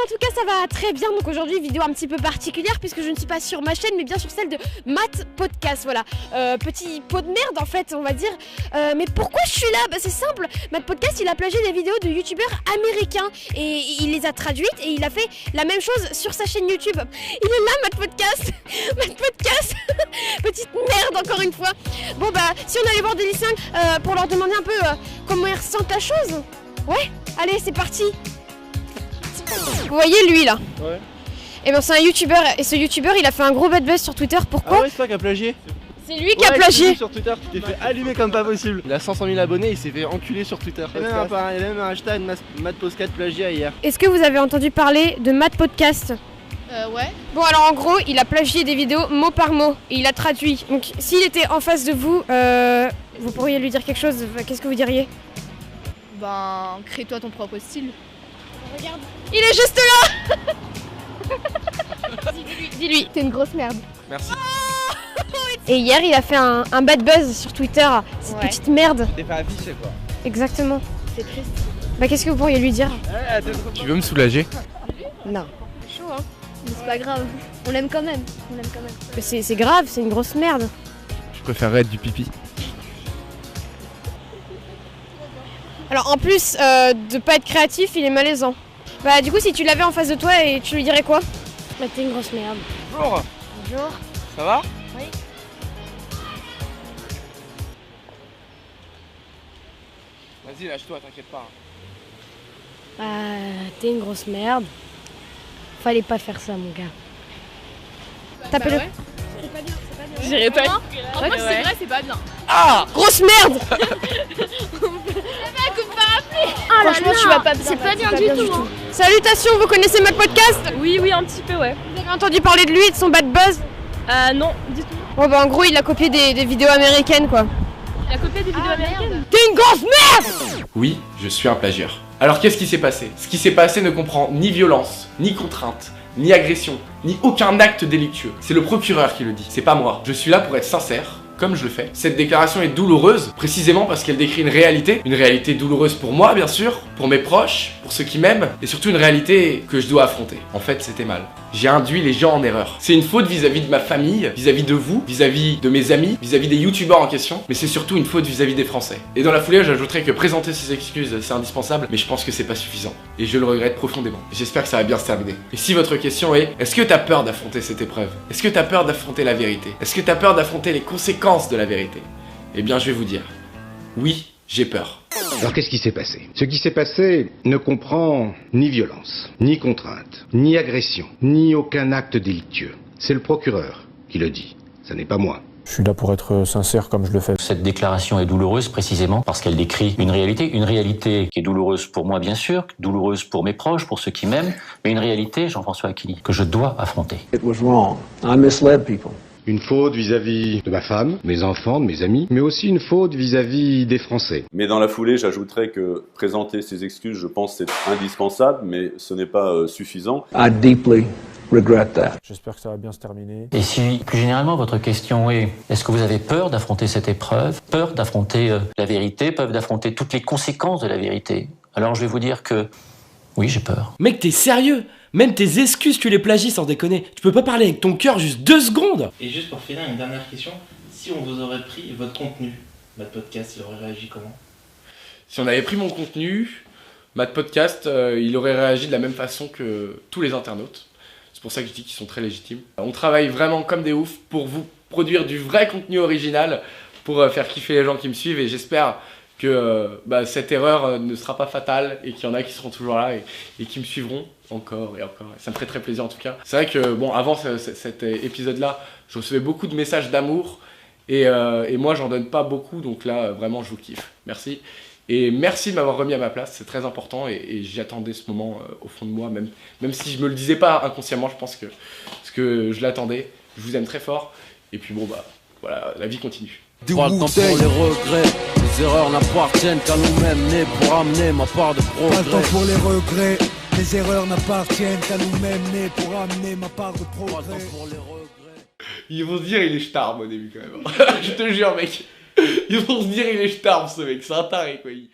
en tout cas ça va très bien. Donc aujourd'hui vidéo un petit peu particulière puisque je ne suis pas sur ma chaîne mais bien sur celle de Matt Podcast. Voilà, petit pot de merde en fait on va dire. Mais pourquoi je suis là? Bah c'est simple, Matt Podcast il a plagié des vidéos de youtubeurs américains et il les a traduites et il a fait la même chose sur sa chaîne YouTube. Il est là Matt Podcast. Matt Podcast. Petite merde encore une fois. Bon bah si on allait voir des lycéens pour leur demander un peu comment ils ressentent la chose. Ouais, allez c'est parti. Vous voyez lui là? Ouais. Et ben c'est un youtubeur et ce youtubeur il a fait un gros bad buzz sur Twitter. Pourquoi? Ah ouais, c'est toi qui a plagié. C'est lui qui a plagié. Sur Twitter, tu t'es fait allumer comme pas possible. Il a 500 000 abonnés, il s'est fait enculer sur Twitter. Il y a même un hashtag Matt Podcast plagiat hier. Est-ce que vous avez entendu parler de Matt Podcast? Ouais. Bon alors en gros il a plagié des vidéos mot par mot et il a traduit. Donc s'il était en face de vous, vous pourriez lui dire quelque chose. Qu'est-ce que vous diriez? Ben, crée-toi ton propre style. Regarde, il est juste là. Dis-lui, T'es une grosse merde. Merci. Et hier il a fait un bad buzz sur Twitter, cette Ouais. petite merde. T'es pas affiché quoi. Exactement. C'est triste. Bah qu'est-ce que vous pourriez lui dire? Tu veux me soulager? Non. C'est chaud, hein. Mais c'est pas grave. On l'aime quand même. On l'aime quand même. Mais c'est grave, c'est une grosse merde. Je préférerais être du pipi. Alors en plus de pas être créatif, il est malaisant. Bah du coup si tu l'avais en face de toi et tu lui dirais quoi? Bah t'es une grosse merde. Bonjour. Bonjour. Ça va? Oui. Vas-y, lâche-toi, t'inquiète pas. Bah t'es une grosse merde. Fallait pas faire ça mon gars. Tapez-le. ouais. C'est pas bien, c'est pas bien. J'irai pas. En vrai, c'est vrai, c'est pas bien. Ah! Grosse merde. Franchement, tu vas pas bien. C'est pas bien du tout. Salutations, vous connaissez Matt Podcast? Oui, un petit peu, ouais. Vous avez entendu parler de lui et de son bad buzz? Non, du tout. Bon bah en gros il a copié des vidéos américaines quoi. Il a copié des vidéos américaines. T'es une grosse merde. Oui, je suis un plagiaire. Alors qu'est-ce qui s'est passé? Ce qui s'est passé ne comprend ni violence, ni contrainte, ni agression, ni aucun acte délictueux. C'est le procureur qui le dit, c'est pas moi. Je suis là pour être sincère, comme je le fais. Cette déclaration est douloureuse, précisément parce qu'elle décrit une réalité douloureuse pour moi bien sûr, pour mes proches, pour ceux qui m'aiment, et surtout une réalité que je dois affronter. En fait, c'était mal. J'ai induit les gens en erreur. C'est une faute vis-à-vis de ma famille, vis-à-vis de vous, vis-à-vis de mes amis, vis-à-vis des youtubeurs en question, mais c'est surtout une faute vis-à-vis des Français. Et dans la foulée, j'ajouterais que présenter ces excuses, c'est indispensable, mais je pense que c'est pas suffisant. Et je le regrette profondément. J'espère que ça va bien se terminer. Et si votre question est, est-ce que t'as peur d'affronter cette épreuve? Est-ce que t'as peur d'affronter la vérité? Est-ce que t'as peur d'affronter les conséquences de la vérité? Eh bien, je vais vous dire, oui, j'ai peur. Alors qu'est-ce qui s'est passé? Ce qui s'est passé ne comprend ni violence, ni contrainte, ni agression, ni aucun acte délictueux. C'est le procureur qui le dit, ça n'est pas moi. Je suis là pour être sincère comme je le fais. Cette déclaration est douloureuse précisément parce qu'elle décrit une réalité qui est douloureuse pour moi bien sûr, douloureuse pour mes proches, pour ceux qui m'aiment, mais une réalité, Jean-François Aquili, que je dois affronter. It was wrong. I misled people. Une faute vis-à-vis de ma femme, mes enfants, de mes amis, mais aussi une faute vis-à-vis des Français. Mais dans la foulée, j'ajouterais que présenter ces excuses, je pense, c'est indispensable, mais ce n'est pas suffisant. I deeply regret that. J'espère que ça va bien se terminer. Et si, plus généralement, votre question est, est-ce que vous avez peur d'affronter cette épreuve, peur d'affronter la vérité, peur d'affronter toutes les conséquences de la vérité? Alors je vais vous dire que, oui, j'ai peur. Mec, t'es sérieux? Même tes excuses, tu les plagies sans déconner. Tu peux pas parler avec ton cœur juste 2 secondes? Et juste pour finir, une dernière question. Si on vous aurait pris votre contenu, votre podcast, il aurait réagi comment? Si on avait pris mon contenu, Matt Podcast, il aurait réagi de la même façon que tous les internautes. C'est pour ça que je dis qu'ils sont très légitimes. On travaille vraiment comme des oufs pour vous produire du vrai contenu original, pour faire kiffer les gens qui me suivent, et j'espère que cette erreur ne sera pas fatale et qu'il y en a qui seront toujours là et qui me suivront encore et encore. Ça me ferait très plaisir en tout cas. C'est vrai que bon, avant cet épisode-là, je recevais beaucoup de messages d'amour et moi j'en donne pas beaucoup, donc là vraiment je vous kiffe. Merci. Et merci de m'avoir remis à ma place, c'est très important et j'attendais ce moment au fond de moi, même si je me le disais pas inconsciemment, je pense que je l'attendais. Je vous aime très fort et puis bon voilà, la vie continue. Pas le temps pour les regrets, les erreurs n'appartiennent qu'à nous-mêmes, nés pour amener ma part de progrès. Pas le temps pour les regrets, les erreurs n'appartiennent qu'à nous-mêmes, nés pour amener ma part de progrès. Pas le temps pour les regrets. Ils vont se dire il est starbe au début quand même. Je te jure mec. Ils vont se dire il est starbe ce mec, c'est un taré quoi.